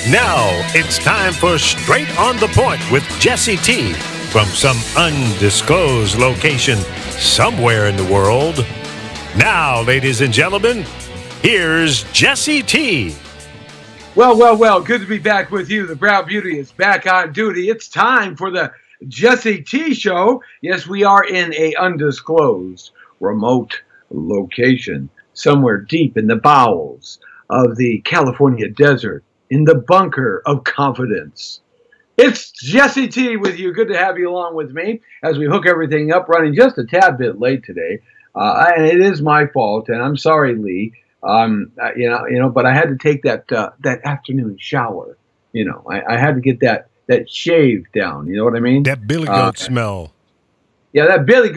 Now it's time for Straight on the Point with Jesse T. from some undisclosed location somewhere in the world. Now, ladies and gentlemen, here's Jesse T. Well, good to be back with you. The Brown Beauty is back on duty. It's time for the Jesse T Show. Yes, we are in a undisclosed remote location somewhere deep in the bowels of the California desert, in the bunker of confidence. It's Jesse T with you. Good to have you along with me as we hook everything up, running just a tad bit late today. And it is my fault, and I'm sorry, Lee. But I had to take that afternoon shower. I had to get that shave down. You know what I mean? That billy goat smell. Yeah, that billy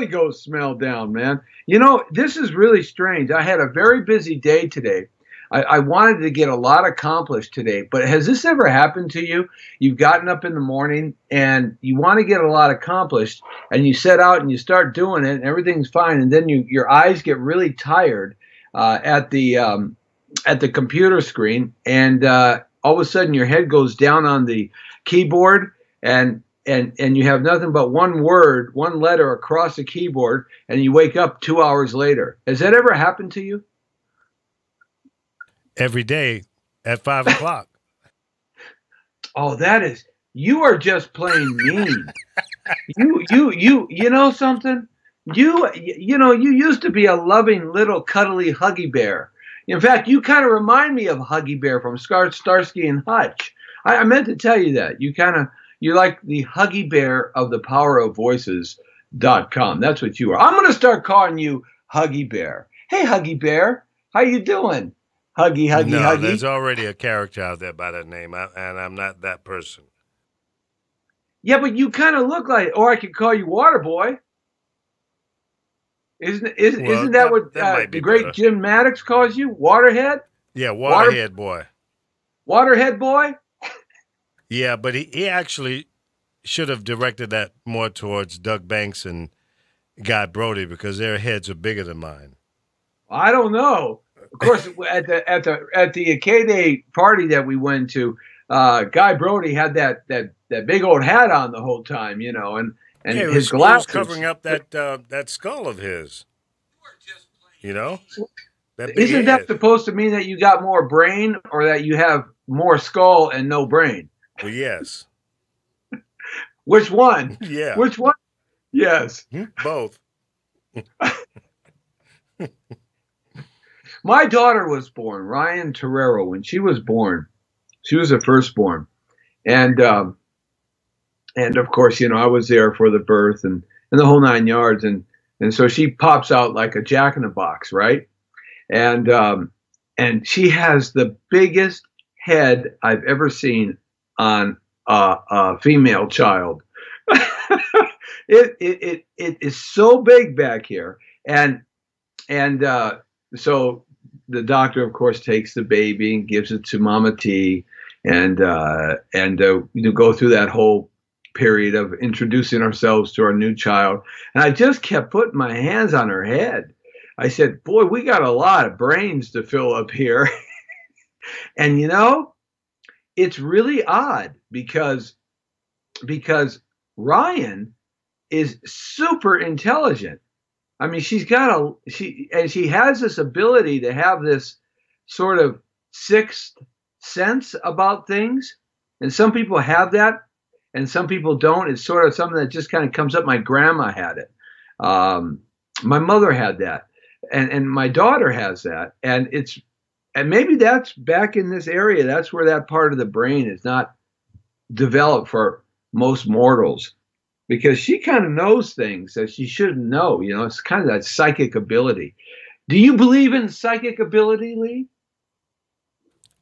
goat smell down, man. This is really strange. I had a very busy day today. I wanted to get a lot accomplished today, but has this ever happened to you? You've gotten up in the morning and you want to get a lot accomplished, and you set out and you start doing it and everything's fine, and then your eyes get really tired at the computer screen, and all of a sudden your head goes down on the keyboard, and you have nothing but one letter across the keyboard, and you wake up 2 hours later. Has that ever happened to you? Every day at 5 o'clock. Oh, you are just plain mean. You know something? You used to be a loving little cuddly Huggy Bear. In fact, you kind of remind me of Huggy Bear from Starsky and Hutch. I meant to tell you that. You're like the Huggy Bear of the powerofvoices.com. That's what you are. I'm going to start calling you Huggy Bear. Hey, Huggy Bear. How you doing? Huggy. No, there's already a character out there by that name, and I'm not that person. Yeah, but you kind of look like, or I could call you Water Boy. Isn't that what the great better. Jim Maddox calls you? Waterhead? Yeah, Waterhead Boy. Waterhead Boy? Yeah, but he actually should have directed that more towards Doug Banks and Guy Brody, because their heads are bigger than mine. I don't know. Of course, at the K-Day party that we went to, Guy Brody had that big old hat on the whole time, and his glasses was covering up that skull of his. Isn't that supposed to mean that you got more brain, or that you have more skull and no brain? Well, yes. Which one? Yeah. Which one? Yes. Both. My daughter was born, Ryan Torrero. When she was born, she was the firstborn, and of course, I was there for the birth and the whole 9 yards, and so she pops out like a jack in the box, right? And she has the biggest head I've ever seen on a female child. It is so big back here, and so the doctor, of course, takes the baby and gives it to Mama T, and go through that whole period of introducing ourselves to our new child. And I just kept putting my hands on her head. I said, "Boy, we got a lot of brains to fill up here." And it's really odd because Ryan is super intelligent. I mean, she has this ability to have this sort of sixth sense about things. And some people have that and some people don't. It's sort of something that just kind of comes up. My grandma had it. My mother had that. And my daughter has that. And maybe that's back in this area. That's where that part of the brain is not developed for most mortals. Because she kind of knows things that she shouldn't know. It's kind of that psychic ability. Do you believe in psychic ability, Lee?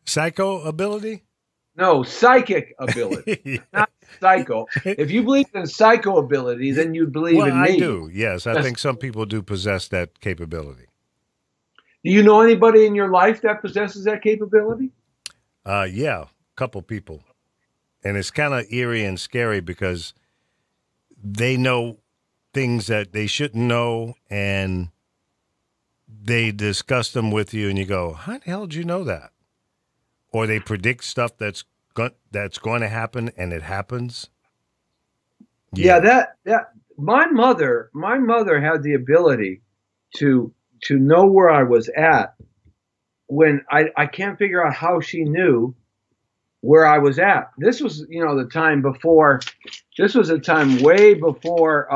Psycho ability? No, psychic ability, not psycho. If you believe in psycho ability, then you believe in me. I do, yes. I think some people do possess that capability. Do you know anybody in your life that possesses that capability? Yeah, a couple people. And it's kind of eerie and scary because they know things that they shouldn't know, and they discuss them with you, and you go, how the hell did you know that? or they predict stuff that's going to happen and it happens. Yeah, that my mother had the ability to know where I was at when I can't figure out how she knew where I was at. This was, the time before. This was a time way before,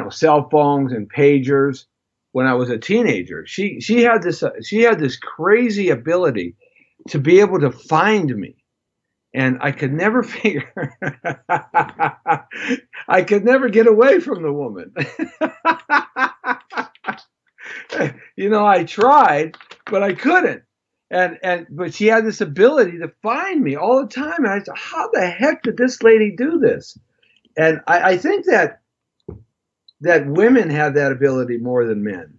cell phones and pagers. When I was a teenager, she had this crazy ability to be able to find me, and I could never figure. I could never get away from the woman. I tried, but I couldn't. But she had this ability to find me all the time. And I said, how the heck did this lady do this? And I think that women have that ability more than men.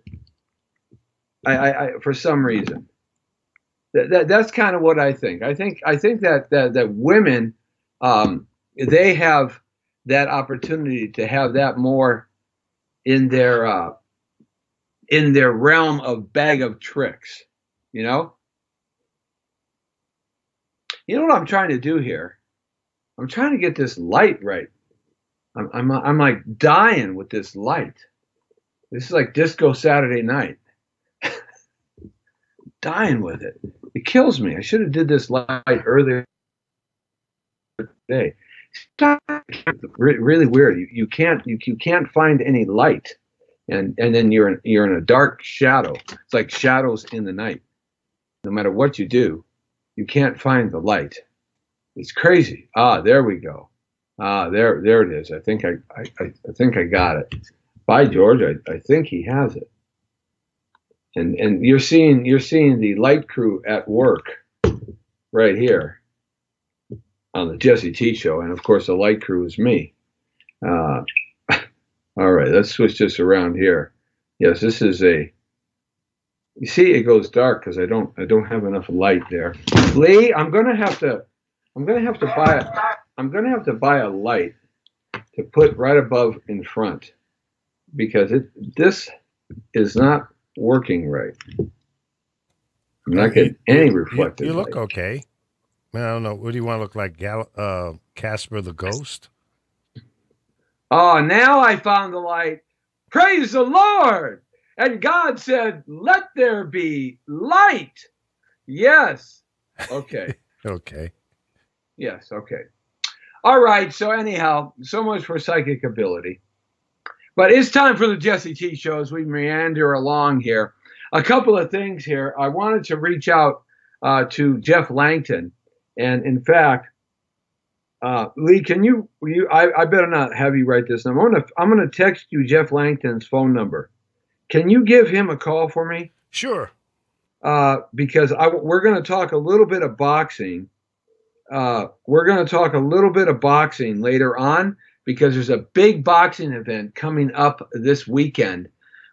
I for some reason. That's kind of what I think. I think that women, they have that opportunity to have that more in their realm of bag of tricks. You know what I'm trying to do here? I'm trying to get this light right. I'm like dying with this light. This is like Disco Saturday Night. Dying with it. It kills me. I should have did this light earlier today. Really weird. You can't find any light, and then you're in a dark shadow. It's like shadows in the night. No matter what you do, you can't find the light. It's crazy. There we go. There it is. I think I got it. By George, I think he has it. And you're seeing the light crew at work right here on the Jesse T Show, and of course the light crew is me. All right, let's switch this around here. Yes, this is a. You see, it goes dark because I don't have enough light there. Lee, I'm gonna have to buy a light to put right above in front because this is not working right. I'm not getting any reflected. You look light. okay. I don't know. What do you want to look like, Casper the Ghost? Oh, now I found the light. Praise the Lord! And God said, "Let there be light." Yes. Okay. Okay. Yes. Okay. All right. So anyhow, so much for psychic ability. But it's time for the Jesse T Show as we meander along here. A couple of things here. I wanted to reach out to Jeff Langton. And in fact, Lee, can you I better not have you write this number. I'm gonna text you Jeff Langton's phone number. Can you give him a call for me? Sure. Because we're going to talk a little bit of boxing. We're going to talk a little bit of boxing later on because there's a big boxing event coming up this weekend,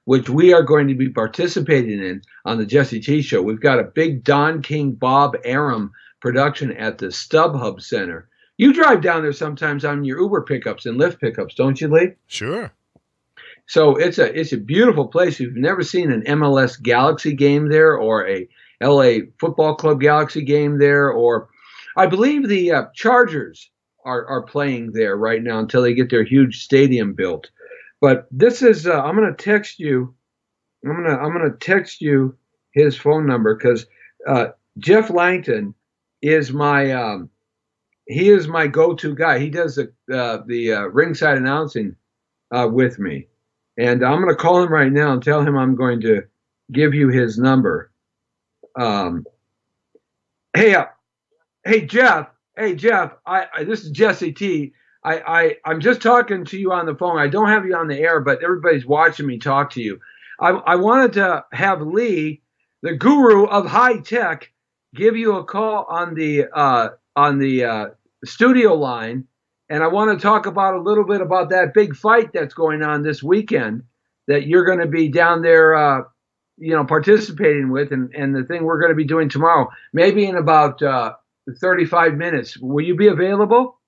which we are going to be participating in on the Jesse T Show. We've got a big Don King Bob Arum production at the StubHub Center. You drive down there sometimes on your Uber pickups and Lyft pickups, don't you, Lee? Sure. So it's a beautiful place. If you've never seen an MLS Galaxy game there, or a LA Football Club Galaxy game there, or I believe the Chargers are playing there right now until they get their huge stadium built. But this is I'm going to text you. I'm going to text you his phone number because Jeff Langton is my go-to guy. He does the ringside announcing with me. And I'm going to call him right now and tell him I'm going to give you his number. Hey, Jeff. Hey, Jeff. This is Jesse T. I'm just talking to you on the phone. I don't have you on the air, but everybody's watching me talk to you. I wanted to have Lee, the guru of high tech, give you a call on the studio line. And I want to talk about a little bit about that big fight that's going on this weekend that you're going to be down there, participating with, and the thing we're going to be doing tomorrow, maybe in about 35 minutes. Will you be available?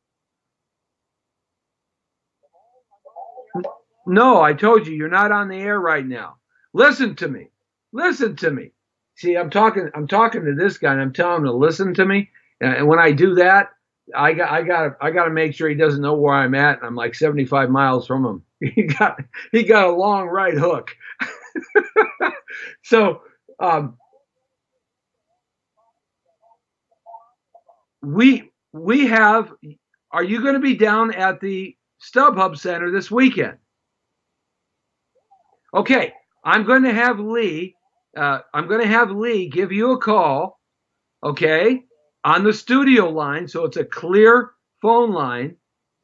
No, I told you, you're not on the air right now. Listen to me. Listen to me. See, I'm talking to this guy, and I'm telling him to listen to me. And when I do that, I got to make sure he doesn't know where I'm at. And I'm like 75 miles from him. He got a long right hook. So we have. Are you going to be down at the StubHub Center this weekend? Okay, I'm going to have Lee. I'm going to have Lee give you a call. Okay, on the studio line, so it's a clear phone line,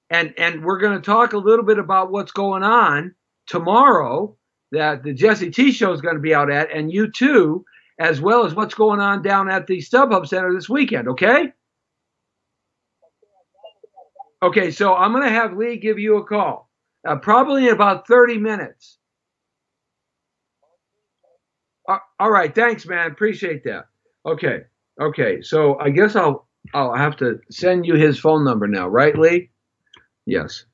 and we're going to talk a little bit about what's going on tomorrow that the Jesse T Show is going to be out at, and you too, as well as what's going on down at the StubHub Center this weekend. Okay. Okay, so I'm going to have Lee give you a call, probably in about 30 minutes. All right, thanks, man. Appreciate that. Okay. So I guess I'll have to send you his phone number now, right, Lee? Yes.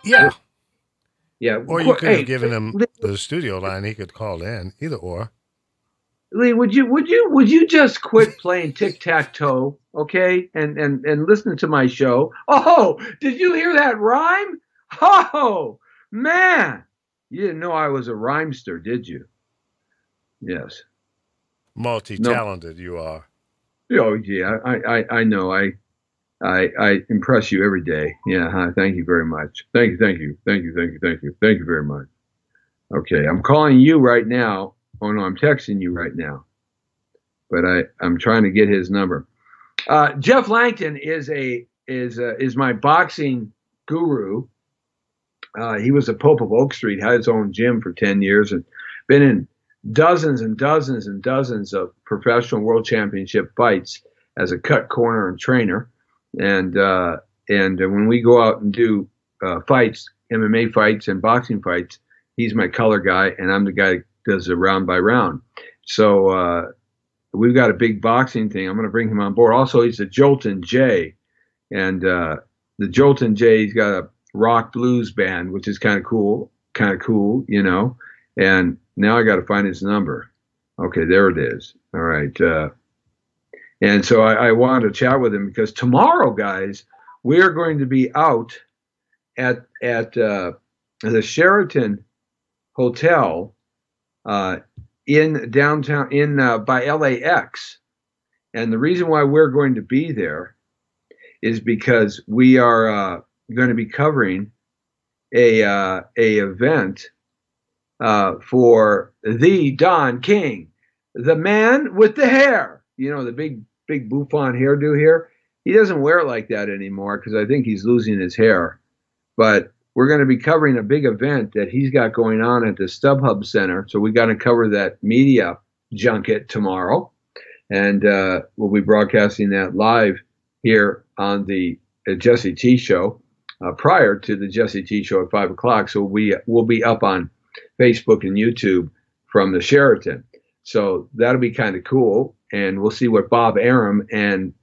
Yeah. Yeah. Or you could have given him the studio line. He could call in. Either or. Lee, would you just quit playing tic-tac-toe, okay, and listen to my show? Oh, did you hear that rhyme? Oh, man, you didn't know I was a rhymester, did you? Yes. Multi-talented, you are. Oh yeah, I know. I impress you every day. Yeah. Huh? Thank you very much. Thank you very much. Okay, I'm calling you right now. Oh no, I'm texting you right now, but I'm trying to get his number. Jeff Langton is my boxing guru. He was the Pope of Oak Street, had his own gym for 10 years, and been in dozens and dozens and dozens of professional world championship fights as a cut corner and trainer. And when we go out and do fights, MMA fights and boxing fights, he's my color guy, and I'm the guy that does the round by round. So we've got a big boxing thing. I'm going to bring him on board. Also, he's a Jolton J, and the Jolton J, he's got a rock blues band, which is kind of cool, you know. And now I got to find his number. Okay, there it is. All right. And so I wanted to chat with him because tomorrow, guys, we're going to be out at the Sheraton Hotel in downtown by LAX. And the reason why we're going to be there is because we are going to be covering a event for the Don King, the man with the hair. You know, the big bouffant hairdo here. He doesn't wear it like that anymore because I think he's losing his hair. But we're going to be covering a big event that he's got going on at the StubHub Center. So we got to cover that media junket tomorrow. And we'll be broadcasting that live here on the Jesse T Show prior to the Jesse T Show at 5 o'clock. So we'll be up on Facebook and YouTube from the Sheraton. So that'll be kind of cool. And we'll see what Bob Arum and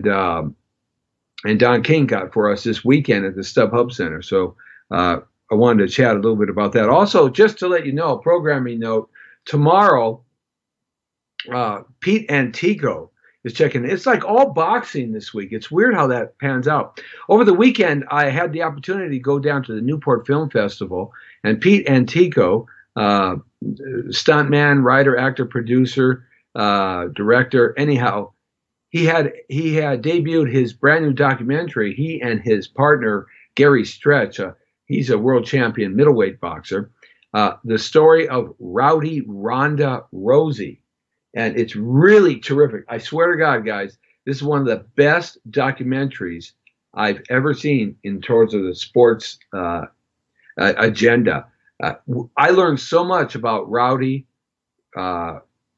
Don King got for us this weekend at the StubHub Center. So I wanted to chat a little bit about that. Also, just to let you know, programming note, tomorrow, Pete Antico is checking. It's like all boxing this week. It's weird how that pans out. Over the weekend, I had the opportunity to go down to the Newport Film Festival, and Pete Antico, stuntman, writer, actor, producer, director. Anyhow, he had debuted his brand new documentary. He and his partner Gary Stretch, he's a world champion middleweight boxer. The story of Rowdy Ronda Rousey, and it's really terrific. I swear to God, guys, this is one of the best documentaries I've ever seen in terms of the sports agenda. I learned so much about Ronda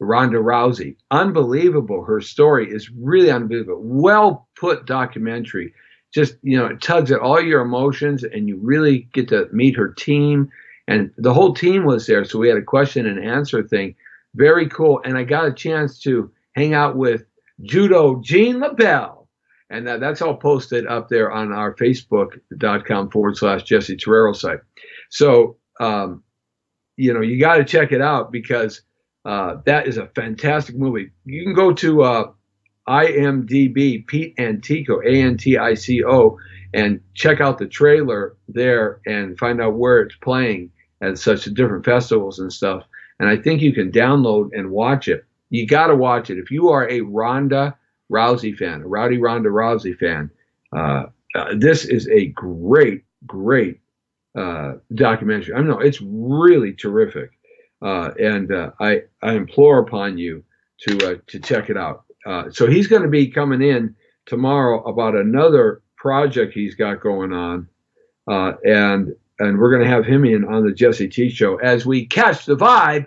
Rousey. Unbelievable. Her story is really unbelievable. Well put documentary. Just, you know, it tugs at all your emotions, and you really get to meet her team. And the whole team was there, so we had a question and answer thing. Very cool. And I got a chance to hang out with Judo Jean LaBelle. And that's all posted up there on our Facebook.com/Jesse Torrero site. So, you know, you got to check it out because That is a fantastic movie. You can go to IMDb, Pete Antico, Antico, and check out the trailer there and find out where it's playing at such different festivals and stuff. And I think you can download and watch it. You got to watch it. If you are a Ronda Rousey fan, a Rowdy Ronda Rousey fan, this is a great, great documentary. I know it's really terrific. I implore upon you to check it out. So he's going to be coming in tomorrow about another project he's got going on, and we're going to have him in on the Jesse T Show as we catch the vibe.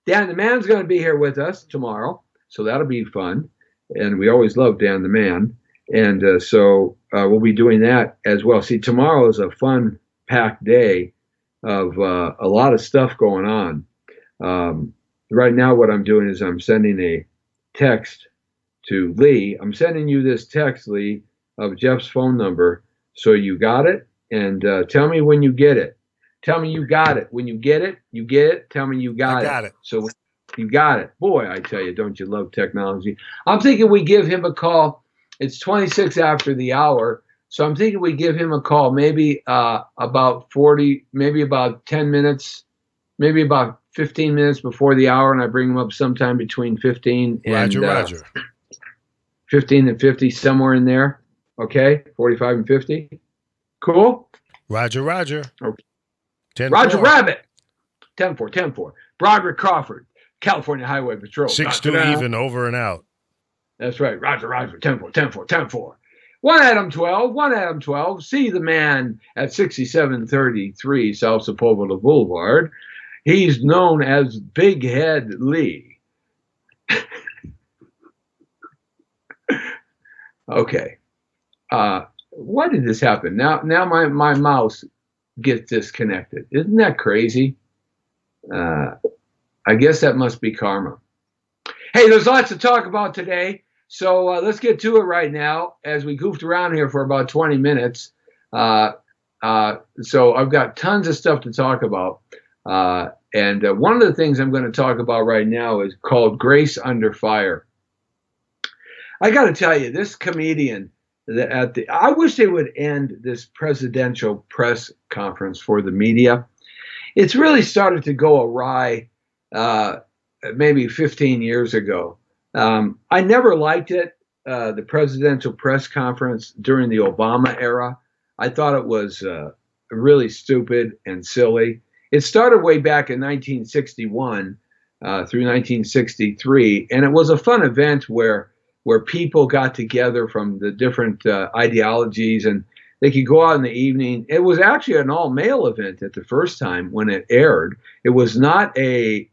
Dan the Man's going to be here with us tomorrow, so that'll be fun. And we always love Dan the Man, and so we'll be doing that as well. See, tomorrow is a fun-packed day of a lot of stuff going on. Right now, what I'm doing is I'm sending a text to Lee. I'm sending you this text, Lee, of Jeff's phone number. So you got it? And tell me when you get it. Tell me you got it. When you get it, you get it. Tell me you got it. I got it. So you got it. Boy, I tell you, don't you love technology? I'm thinking we give him a call. It's 26 after the hour. So I'm thinking we give him a call, maybe about 40, maybe about 10 minutes, maybe about 15 minutes before the hour, and I bring him up sometime between 15 and Roger. 15 and 50, somewhere in there. Okay, 45 and 50. Cool. Roger. Okay. 10-4. Roger Rabbit. 10-4. Broderick Crawford, California Highway Patrol. 6-2 even, over and out. That's right. Roger. 10-4. One Adam 12. See the man at 6733 South Sepulveda Boulevard. He's known as Big Head Lee. Okay. Why did this happen? Now my mouse gets disconnected. Isn't that crazy? I guess that must be karma. Hey, there's lots to talk about today. So let's get to it right now as we goofed around here for about 20 minutes. So I've got tons of stuff to talk about. And one of the things I'm going to talk about right now is called Grace Under Fire. I got to tell you, this comedian, I wish they would end this presidential press conference for the media. It's really started to go awry maybe 15 years ago. I never liked it, the presidential press conference during the Obama era. I thought it was really stupid and silly. It started way back in 1961 through 1963, and it was a fun event where people got together from the different ideologies, and they could go out in the evening. It was actually an all-male event at the first time when it aired. It was not an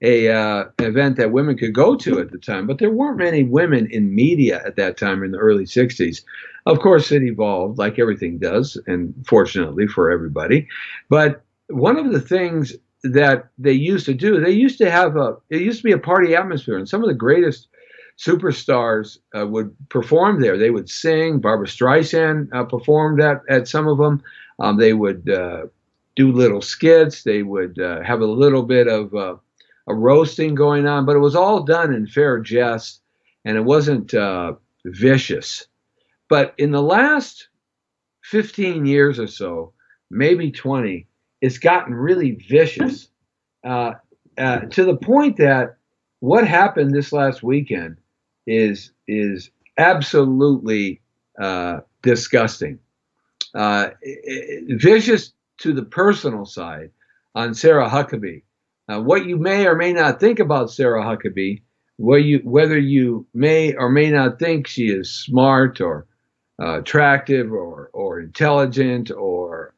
event that women could go to at the time, but there weren't many women in media at that time in the early 60s. Of course, it evolved like everything does, and fortunately for everybody. But one of the things that they used to do, it used to be a party atmosphere, and some of the greatest superstars would perform there. They would sing. Barbra Streisand performed at some of them. They would do little skits. They would have a little bit of a roasting going on, but it was all done in fair jest, and it wasn't vicious. But in the last 15 years or so, maybe 20, it's gotten really vicious to the point that what happened this last weekend is absolutely disgusting. Vicious to the personal side on Sarah Huckabee. What you may or may not think about Sarah Huckabee, whether you may or may not think she is smart or attractive or intelligent or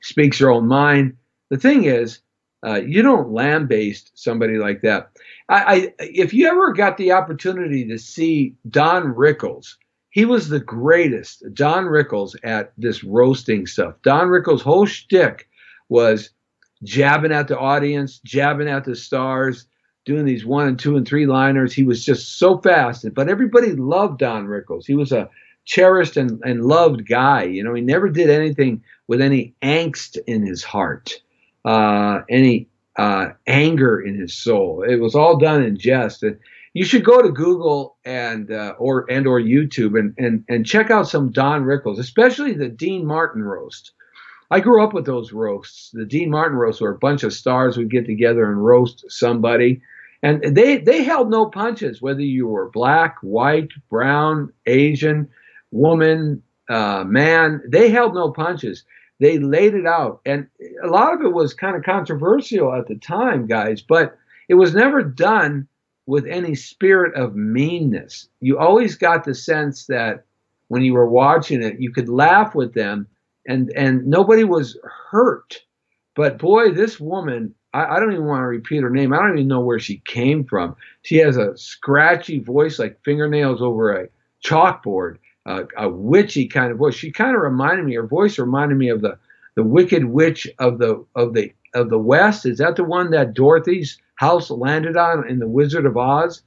speaks her own mind, the thing is, you don't lambaste somebody like that. If you ever got the opportunity to see Don Rickles, he was the greatest. Don Rickles at this roasting stuff. Don Rickles' whole shtick was jabbing at the audience, jabbing at the stars, doing these 1 and 2 and 3 liners. He was just so fast, but everybody loved Don Rickles. He was a cherished and loved guy. You know, he never did anything with any angst in his heart, any anger in his soul. It was all done in jest. And you should go to Google or YouTube and check out some Don Rickles, especially the Dean Martin roast. I grew up with those roasts. The Dean Martin roasts were a bunch of stars would get together and roast somebody. And they held no punches, whether you were black, white, brown, Asian, woman, man. They held no punches. They laid it out. And a lot of it was kind of controversial at the time, guys, but it was never done with any spirit of meanness. You always got the sense that when you were watching it, you could laugh with them and nobody was hurt. But boy, this woman, I don't even want to repeat her name. I don't even know where she came from. She has a scratchy voice like fingernails over a chalkboard, a witchy kind of voice. She kind of reminded me, her voice reminded me of the Wicked Witch of the West. Is that the one that Dorothy's house landed on in The Wizard of Oz?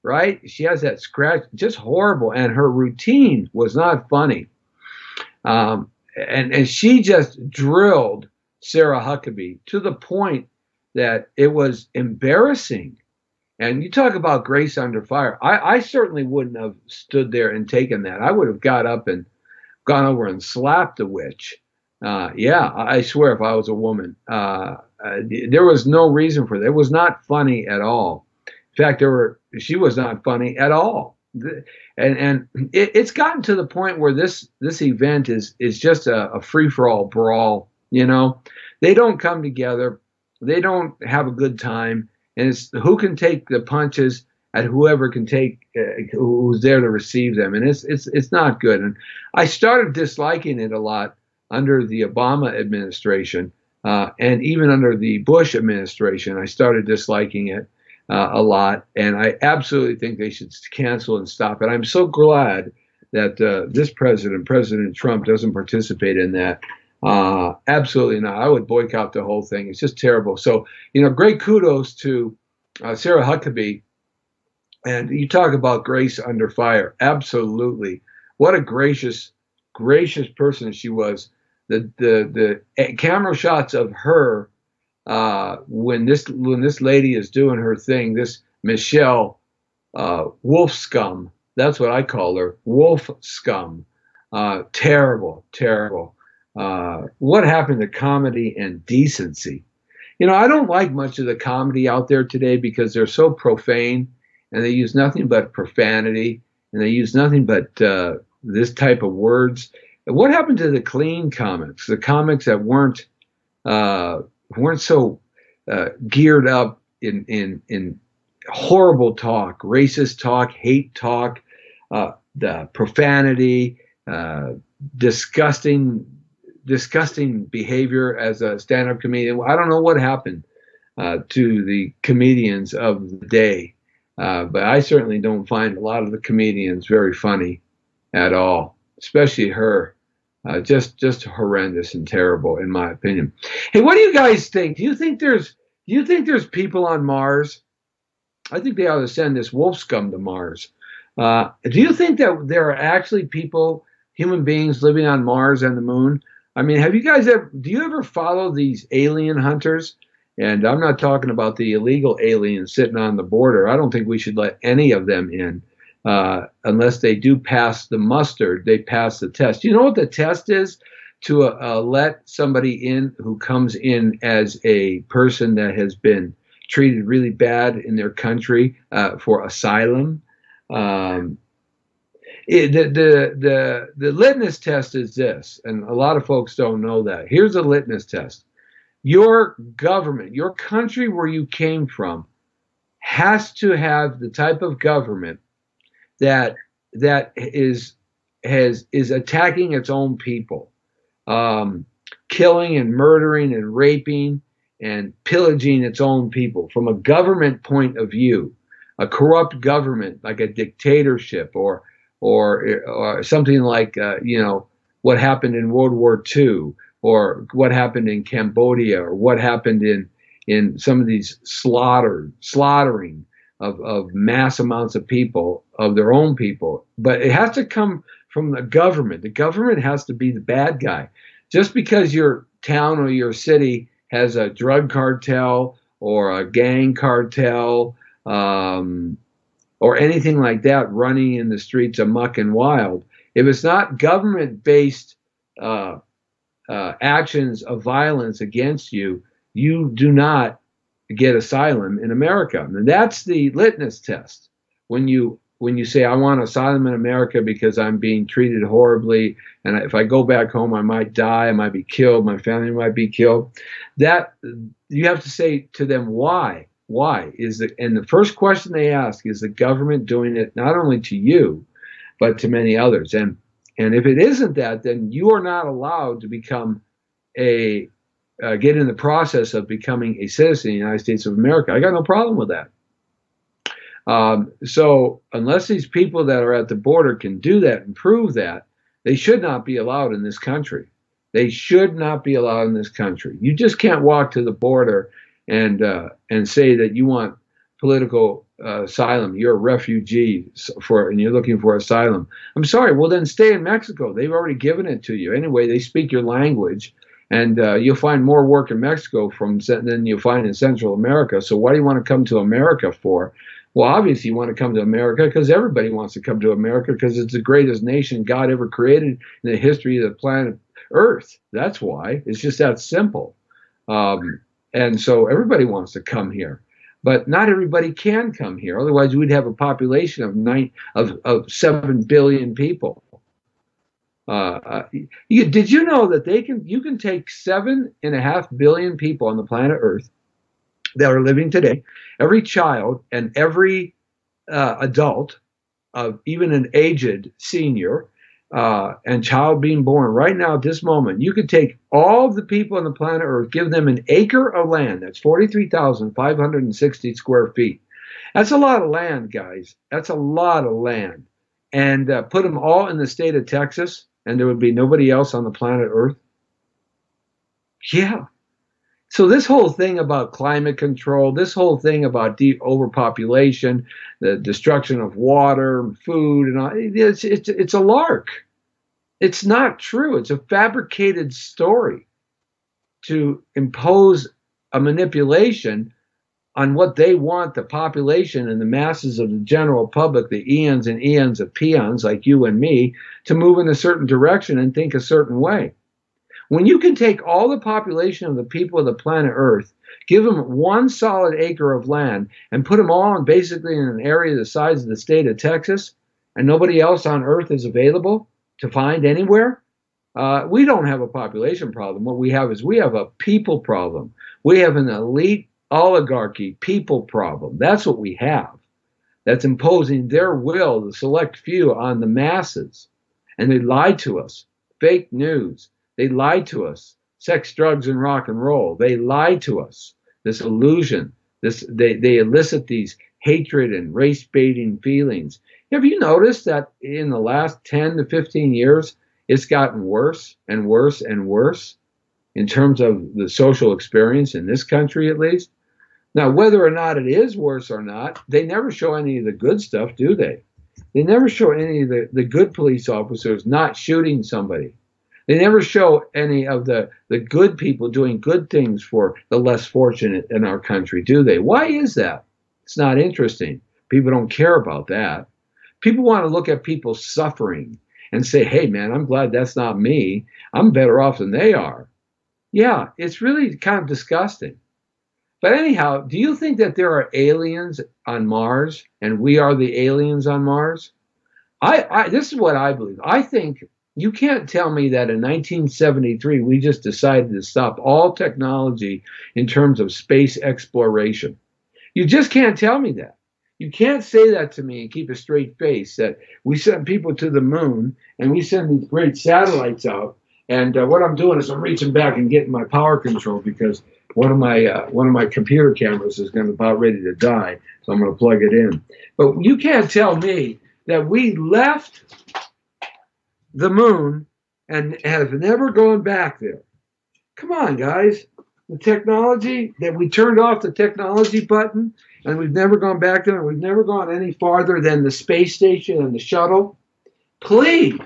Right? She has that scratch, just horrible. And her routine was not funny. And she just drilled Sarah Huckabee to the point that it was embarrassing. And you talk about grace under fire. I certainly wouldn't have stood there and taken that. I would have got up and gone over and slapped the witch. Yeah, I swear if I was a woman. There was no reason for that. It was not funny at all. In fact, she was not funny at all. And it's gotten to the point where this event is just a free-for-all brawl. You know, they don't come together. They don't have a good time. And it's who can take the punches at whoever can take who's there to receive them. And it's not good. And I started disliking it a lot under the Obama administration and even under the Bush administration. I started disliking it a lot. And I absolutely think they should cancel and stop it. I'm so glad that this president, President Trump, doesn't participate in that. Absolutely not. I would boycott the whole thing. It's just terrible. So, great kudos to Sarah Huckabee. And you talk about grace under fire. Absolutely. What a gracious person she was. The camera shots of her when this lady is doing her thing, this Michelle Wolf Scum. That's what I call her. Wolf Scum. Terrible. What happened to comedy and decency? I don't like much of the comedy out there today because they're so profane and they use nothing but profanity and they use nothing but this type of words. What happened to the clean comics? The comics that weren't so geared up in horrible talk, racist talk, hate talk, the profanity, disgusting behavior as a stand-up comedian. I don't know what happened to the comedians of the day, but I certainly don't find a lot of the comedians very funny at all, especially her. Just horrendous and terrible, in my opinion. Hey, what do you guys think? Do you think there's people on Mars? I think they ought to send this wolf scum to Mars. Do you think that there are actually people, human beings, living on Mars and the moon? I mean, do you ever follow these alien hunters? And I'm not talking about the illegal aliens sitting on the border. I don't think we should let any of them in unless they do pass the muster. They pass the test. You know what the test is? To let somebody in who comes in as a person that has been treated really bad in their country for asylum. The litmus test is this, and a lot of folks don't know that. Here's a litmus test. Your government, your country where you came from, has to have the type of government that is attacking its own people, killing and murdering and raping and pillaging its own people from a government point of view, a corrupt government like a dictatorship or something like what happened in World War II, or what happened in Cambodia, or what happened in some of these slaughtering of mass amounts of people, of their own people. But it has to come from the government. The government has to be the bad guy. Just because you're town or your city has a drug cartel or a gang cartel, or anything like that running in the streets amuck and wild, if it's not government-based actions of violence against you, you do not get asylum in America. And that's the litmus test. When you say, I want asylum in America because I'm being treated horribly, and if I go back home, I might die, I might be killed, my family might be killed, that you have to say to them, why? Why is the, and the first question they ask is the government doing it not only to you, but to many others? And if it isn't that, then you are not allowed to become get in the process of becoming a citizen of the United States of America. I got no problem with that. So unless these people that are at the border can do that and prove that, they should not be allowed in this country. They should not be allowed in this country. You just can't walk to the border and say that you want political asylum. You're a refugee and you're looking for asylum. I'm sorry. Well, then stay in Mexico. They've already given it to you. Anyway, they speak your language, and you'll find more work in Mexico than you'll find in Central America. So why do you want to come to America for? Well, obviously you want to come to America because everybody wants to come to America because it's the greatest nation God ever created in the history of the planet Earth. That's why. It's just that simple. And so everybody wants to come here. But not everybody can come here. Otherwise, we'd have a population of 7 billion people. Did you know that you can take 7.5 billion people on the planet Earth that are living today, every child and every adult, even an aged senior and child being born right now at this moment, you could take all of the people on the planet Earth, give them an acre of land. That's 43,560 square feet. That's a lot of land, guys. That's a lot of land. And put them all in the state of Texas, and there would be nobody else on the planet Earth. Yeah. So this whole thing about climate control, this whole thing about overpopulation, the destruction of water, food, and all, it's a lark. It's not true. It's a fabricated story to impose a manipulation on what they want the population and the masses of the general public, the eons and eons of peons like you and me, to move in a certain direction and think a certain way. When you can take all the population of the people of the planet Earth, give them one solid acre of land, and put them all in basically in an area the size of the state of Texas, and nobody else on Earth is available to find anywhere, we don't have a population problem. What we have is we have a people problem. We have an elite oligarchy people problem. That's what we have. That's imposing their will, the select few, on the masses. And they lie to us. Fake news. They lied to us. Sex, drugs, and rock and roll. They lied to us. This illusion. They elicit these hatred and race-baiting feelings. Have you noticed that in the last 10 to 15 years, it's gotten worse and worse and worse in terms of the social experience in this country, at least? Now, whether or not it is worse or not, they never show any of the good stuff, do they? They never show any of the good police officers not shooting somebody. They never show any of the good people doing good things for the less fortunate in our country, do they? Why is that? It's not interesting. People don't care about that. People want to look at people suffering and say, hey, man, I'm glad that's not me. I'm better off than they are. Yeah, it's really kind of disgusting. But anyhow, do you think that there are aliens on Mars and we are the aliens on Mars? This is what I believe. I think you can't tell me that in 1973 we just decided to stop all technology in terms of space exploration. You just can't tell me that. You can't say that to me and keep a straight face, that we send people to the moon and we send these great satellites out. And what I'm doing is I'm reaching back and getting my power control because one of my computer cameras is about ready to die, so I'm going to plug it in. But you can't tell me that we left the moon and have never gone back there. Come on, guys. The technology, that we turned off the technology button and we've never gone back there and we've never gone any farther than the space station and the shuttle. Please,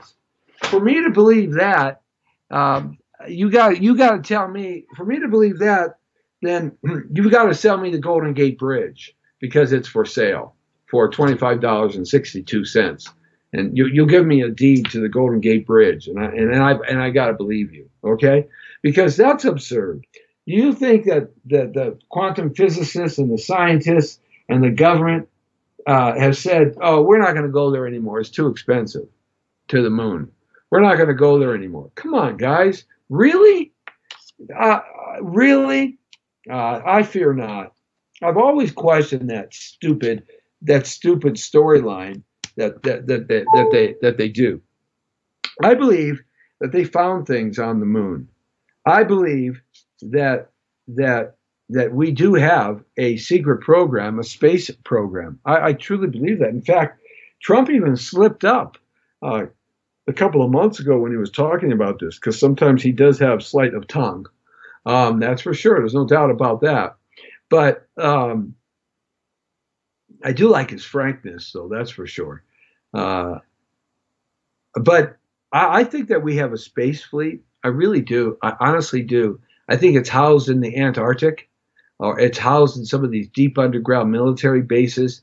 for me to believe that, you got to tell me, for me to believe that, then you've got to sell me the Golden Gate Bridge because it's for sale for $25.62, and you'll give me a deed to the Golden Gate Bridge, and I got to believe you, okay? Because that's absurd. You think that the quantum physicists and the scientists and the government have said, "Oh, we're not going to go there anymore. It's too expensive to the moon. We're not going to go there anymore." Come on, guys. Really? Really? I fear not. I've always questioned that stupid storyline that they do. I believe that they found things on the moon. I believe that we do have a secret program, a space program. I truly believe that. In fact, Trump even slipped up a couple of months ago when he was talking about this, because sometimes he does have sleight of tongue. That's for sure. There's no doubt about that. But I do like his frankness, though, that's for sure. But I think that we have a space fleet. I really do. I honestly do. I think it's housed in the Antarctic, or it's housed in some of these deep underground military bases.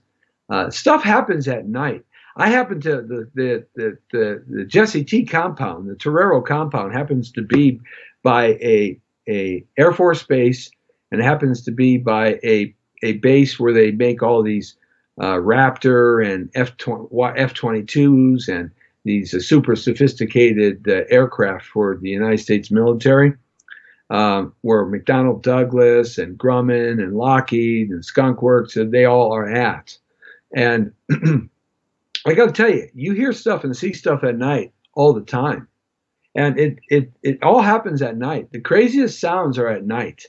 Stuff happens at night. I happen to the Jesse T compound, the Torrero compound, happens to be by a Air Force base, and it happens to be by a base where they make all these Raptor and F-22s and these super sophisticated aircraft for the United States military, where McDonnell Douglas and Grumman and Lockheed and Skunk Works, they all are at. And I got to tell you, you hear stuff and see stuff at night all the time. And it all happens at night. The craziest sounds are at night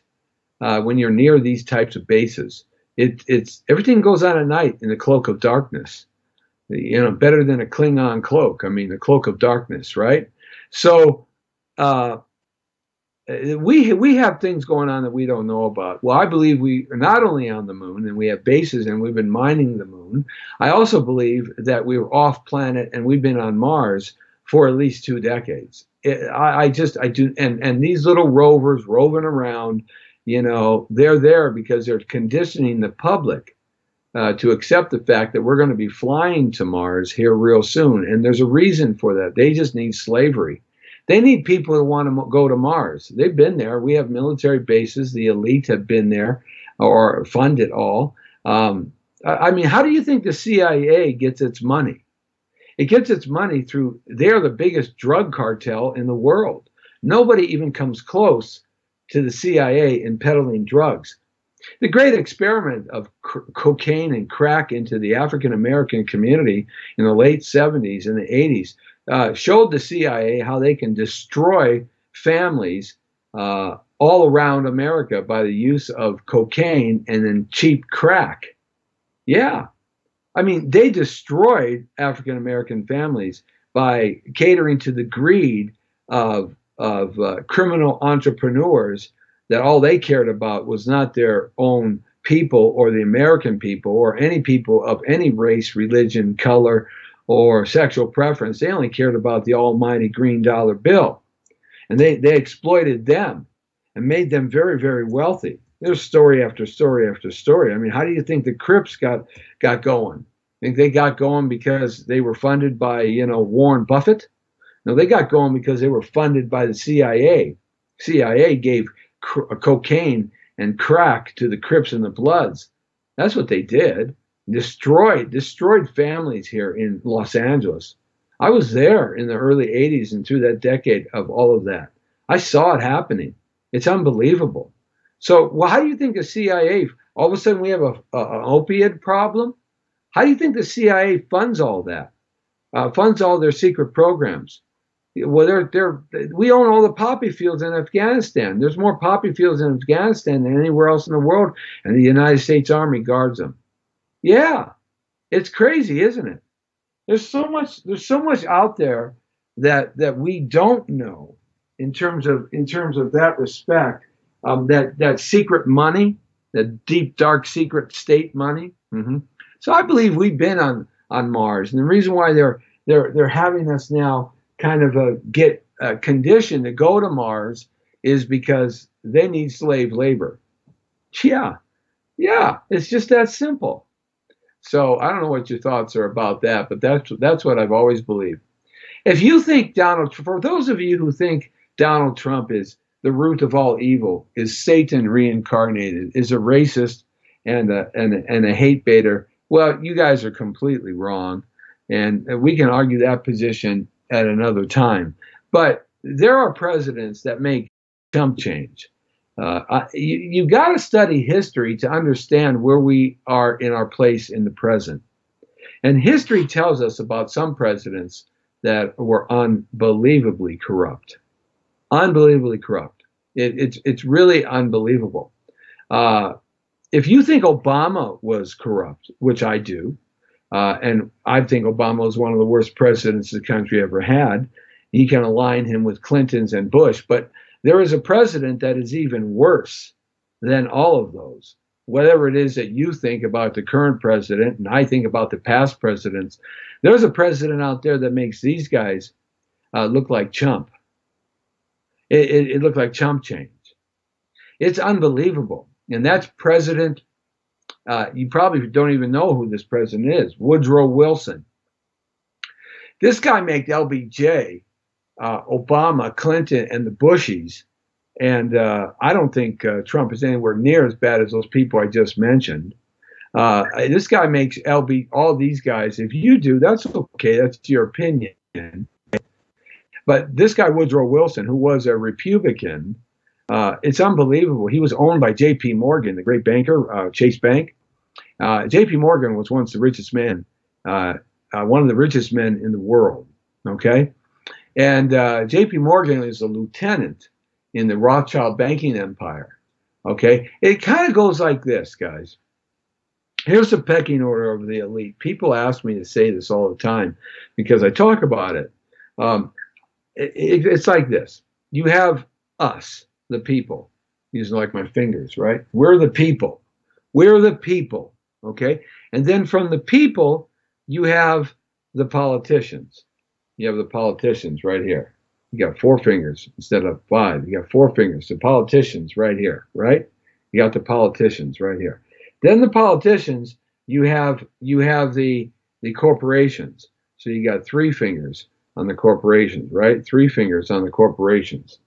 when you're near these types of bases. It's everything goes on at night in the cloak of darkness. You know, better than a Klingon cloak. I mean, the cloak of darkness, right? So we have things going on that we don't know about. Well, I believe we are not only on the moon and we have bases and we've been mining the moon. I also believe that we were off planet and we've been on Mars for at least 2 decades. I do, and these little rovers roving around, you know, they're there because they're conditioning the public to accept the fact that we're going to be flying to Mars here real soon. And there's a reason for that. They just need slavery. They need people who want to go to Mars. They've been there. We have military bases. The elite have been there or fund it all. I mean, how do you think the CIA gets its money? It gets its money through, they're the biggest drug cartel in the world. Nobody even comes close to the CIA in peddling drugs. The great experiment of cocaine and crack into the African American community in the late 70s and the 80s showed the CIA how they can destroy families all around America by the use of cocaine and then cheap crack. Yeah. I mean, they destroyed African American families by catering to the greed of criminal entrepreneurs, that all they cared about was not their own people or the American people or any people of any race, religion, color, or sexual preference. They only cared about the almighty green dollar bill. And they exploited them and made them very, very wealthy. There's story after story after story. I mean, how do you think the Crips got going? Think they got going because they were funded by, you know, Warren Buffett? No, they got going because they were funded by the CIA. CIA gave cocaine and crack to the Crips and the Bloods. That's what they did. Destroyed families here in Los Angeles. I was there in the early 80s and through that decade of all of that. I saw it happening. It's unbelievable. So, well, how do you think the CIA, all of a sudden we have an opiate problem? How do you think the CIA funds all that? Funds all their secret programs? Well, we own all the poppy fields in Afghanistan. There's more poppy fields in Afghanistan than anywhere else in the world, and the United States Army guards them. Yeah, it's crazy, isn't it? There's so much out there that we don't know in terms of that respect. That secret money, that deep, dark, secret state money. Mm-hmm. So I believe we've been on Mars, and the reason why they're having us now kind of get condition to go to Mars is because they need slave labor. Yeah, yeah, it's just that simple. So I don't know what your thoughts are about that, but that's what I've always believed. If you think for those of you who think Donald Trump is the root of all evil, is Satan reincarnated, is a racist and a hate baiter, well, you guys are completely wrong, and we can argue that position at another time. But there are presidents that make chump change. You've got to study history to understand where we are in our place in the present. And history tells us about some presidents that were unbelievably corrupt. Unbelievably corrupt. It's really unbelievable. If you think Obama was corrupt, which I do, and I think Obama was one of the worst presidents the country ever had, you can align him with Clinton's and Bush, but there is a president that is even worse than all of those. Whatever it is that you think about the current president, and I think about the past presidents, there's a president out there that makes these guys look like chump. It looked like chump change. It's unbelievable. And that's President, you probably don't even know who this president is, Woodrow Wilson. This guy made LBJ, Obama, Clinton, and the Bushies. And I don't think Trump is anywhere near as bad as those people I just mentioned. This guy makes all these guys. If you do, that's okay. That's your opinion. But this guy, Woodrow Wilson, who was a Republican, it's unbelievable. He was owned by J.P. Morgan, the great banker, Chase Bank. J.P. Morgan was once the richest man, one of the richest men in the world. Okay, and J.P. Morgan is a lieutenant in the Rothschild banking empire. Okay, it kind of goes like this, guys. Here's the pecking order of the elite. People ask me to say this all the time because I talk about it. It's like this. You have us, the people, using like my fingers, right? We're the people. We're the people, okay? And then from the people, you have the politicians. You have the politicians right here. You got 4 fingers instead of 5. You got 4 fingers. The politicians right here, right? You got the politicians right here. Then the politicians, you have the corporations. So you got 3 fingers on the corporations, right? 3 fingers on the corporations,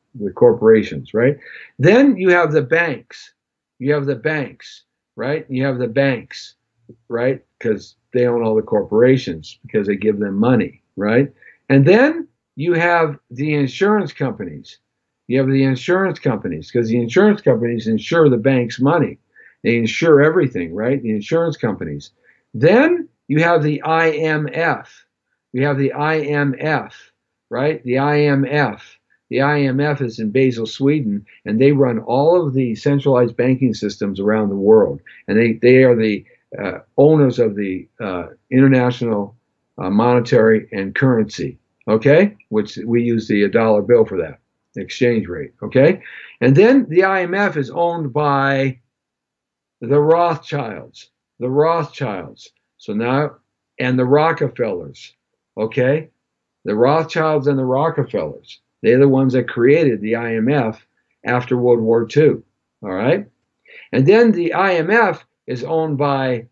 right? Then you have the banks. You have the banks, right? You have the banks, right? Because they own all the corporations because they give them money, right? And then you have the insurance companies. You have the insurance companies because the insurance companies insure the bank's money. They insure everything, right? The insurance companies. Then you have the IMF. We have the IMF, right? The IMF. The IMF is in Basel, Sweden, and they run all of the centralized banking systems around the world. And they are the owners of the international monetary and currency, okay? Which we use the dollar bill for that, the exchange rate, okay? And then the IMF is owned by the Rothschilds. So now, and the Rockefellers. Okay, the Rothschilds and the Rockefellers, they're the ones that created the IMF after World War II. All right, and then the IMF is owned by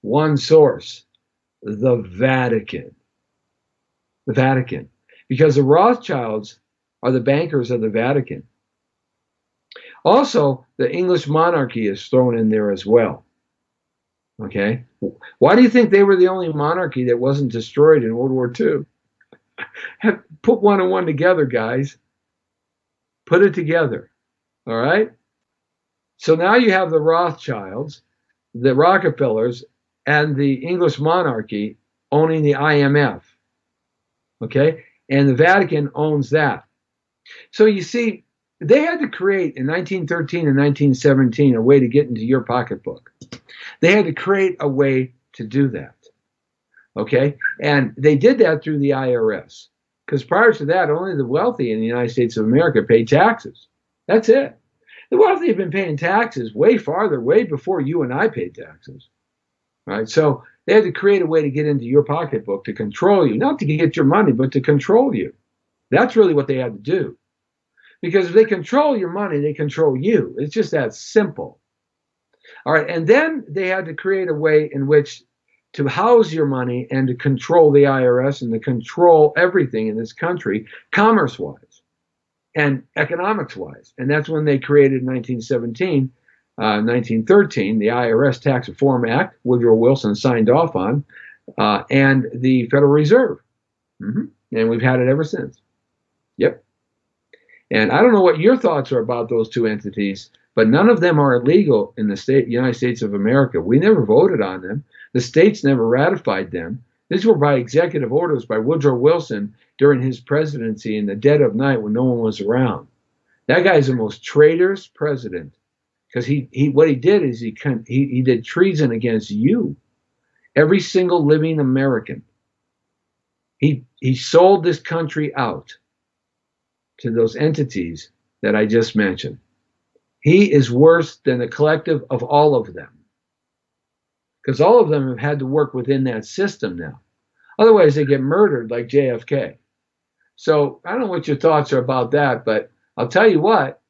one source, the Vatican. The Vatican, because the Rothschilds are the bankers of the Vatican. Also, the English monarchy is thrown in there as well. Okay, why do you think they were the only monarchy that wasn't destroyed in World War II? Put 1 and 1 together, guys. Put it together. All right. So now you have the Rothschilds, the Rockefellers, and the English monarchy owning the IMF. Okay, and the Vatican owns that. So you see, they had to create in 1913 and 1917 a way to get into your pocketbook. They had to create a way to do that, okay? And they did that through the IRS, because prior to that, only the wealthy in the United States of America paid taxes. That's it. The wealthy have been paying taxes way before you and I paid taxes, right? So they had to create a way to get into your pocketbook to control you, not to get your money, but to control you, That's really what they had to do. Because if they control your money, they control you. It's just that simple. All right. And then they had to create a way in which to house your money and to control the IRS and to control everything in this country, commerce-wise and economics-wise. And that's when they created in 1913, the IRS Tax Reform Act, Woodrow Wilson signed off on, and the Federal Reserve. And we've had it ever since. Yep. And I don't know what your thoughts are about those two entities, but none of them are illegal in the United States of America. We never voted on them. The states never ratified them. These were by executive orders by Woodrow Wilson during his presidency in the dead of night when no one was around. That guy's the most traitorous president because what he did is he did treason against you, every single living American. He sold this country out to those entities that I just mentioned. He is worse than the collective of all of them, because all of them have had to work within that system now. Otherwise, they get murdered like JFK. So I don't know what your thoughts are about that, but I'll tell you what,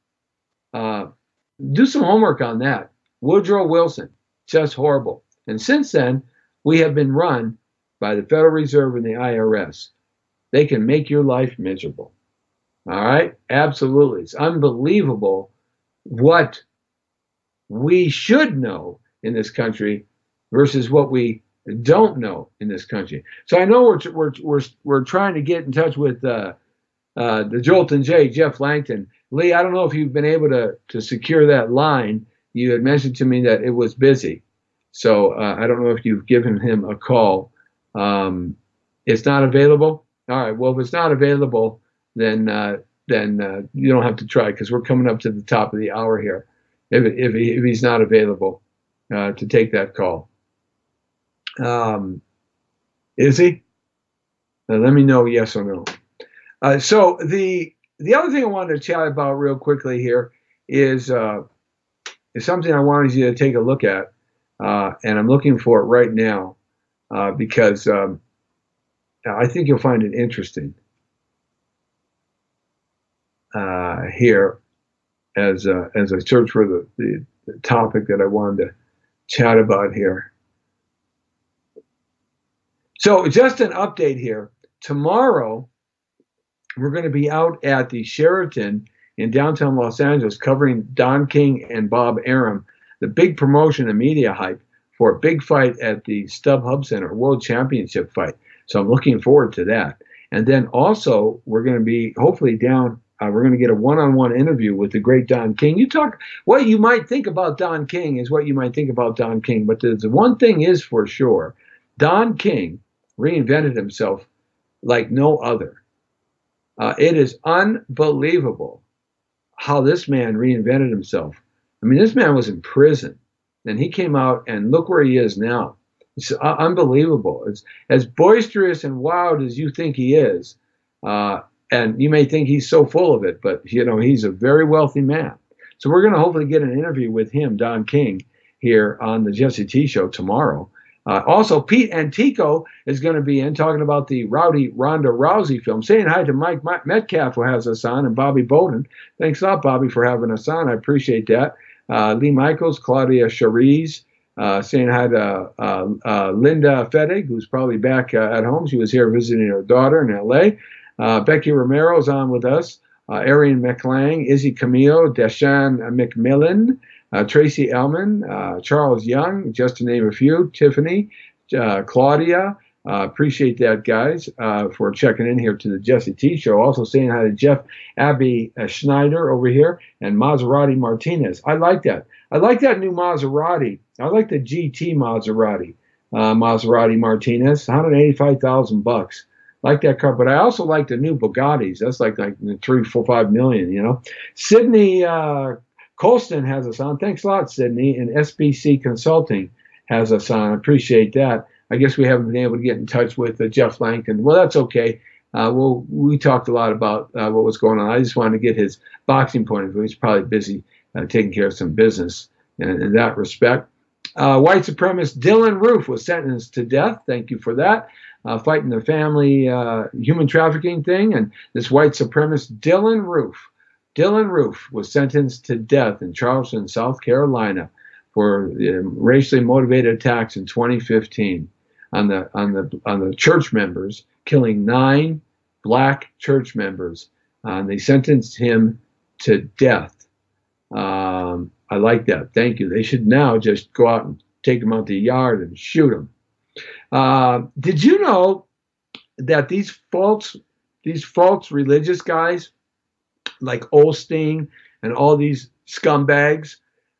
do some homework on that. Woodrow Wilson, just horrible. And since then, we have been run by the Federal Reserve and the IRS. They can make your life miserable. All right? Absolutely. It's unbelievable what we should know in this country versus what we don't know in this country. So I know we're trying to get in touch with the Jolton J, Jeff Langton. Lee, I don't know if you've been able to secure that line. You had mentioned to me that it was busy. So I don't know if you've given him a call. It's not available? All right. Well, if it's not available, then you don't have to try because we're coming up to the top of the hour here. If he's not available to take that call, is he? Now, let me know yes or no. So the other thing I wanted to chat about real quickly here is something I wanted you to take a look at, and I'm looking for it right now because I think you'll find it interesting. Here as I search for the topic that I wanted to chat about here. So just an update here. Tomorrow, we're going to be out at the Sheraton in downtown Los Angeles covering Don King and Bob Arum, the big promotion and media hype for a big fight at the StubHub Center, World Championship fight. So I'm looking forward to that. And then also, we're going to be hopefully down. We're going to get a one-on-one interview with the great Don King. You talk, what you might think about Don King is what you might think about Don King. But the one thing is for sure, Don King reinvented himself like no other. It is unbelievable how this man reinvented himself. I mean, this man was in prison, and he came out, and look where he is now. It's unbelievable. It's as boisterous and wild as you think he is. And you may think he's so full of it, but, you know, he's a very wealthy man. So we're going to hopefully get an interview with him, Don King, here on the Jesse T Show tomorrow. Also, Pete Antico is going to be in talking about the Rowdy Ronda Rousey film. Saying hi to Mike Metcalf, who has us on, and Bobby Bowden. Thanks a lot, Bobby, for having us on. I appreciate that. Lee Michaels, Claudia Charisse, saying hi to Linda Fettig, who's probably back at home. She was here visiting her daughter in L.A. Becky Romero is on with us. Arian McLang, Izzy Camillo, Deshaun McMillan, Tracy Ellman, Charles Young, just to name a few, Tiffany, Claudia. Appreciate that, guys, for checking in here to the Jesse T Show. Also saying hi to Jeff Abby Schneider over here and Maserati Martinez. I like that. I like that new Maserati. I like the GT Maserati. Maserati Martinez, $185,000. Like that car, but I also like the new Bugattis. That's like $3, $4, $5 million, you know. Sydney Colston has us on. Thanks a lot, Sydney. And SBC Consulting has us on. I appreciate that. I guess we haven't been able to get in touch with Jeff Langton. Well, that's okay. We talked a lot about what was going on. I just wanted to get his boxing point of view. He's probably busy taking care of some business in that respect. White supremacist Dylan Roof was sentenced to death. Thank you for that. fighting the family human trafficking thing. And this white supremacist Dylan Roof was sentenced to death in Charleston, South Carolina, for racially motivated attacks in 2015 on the church members, killing 9 black church members. And they sentenced him to death. I like that. Thank you. They should now just go out and take him out the yard and shoot him. Did you know that these false religious guys like Osteen and all these scumbags,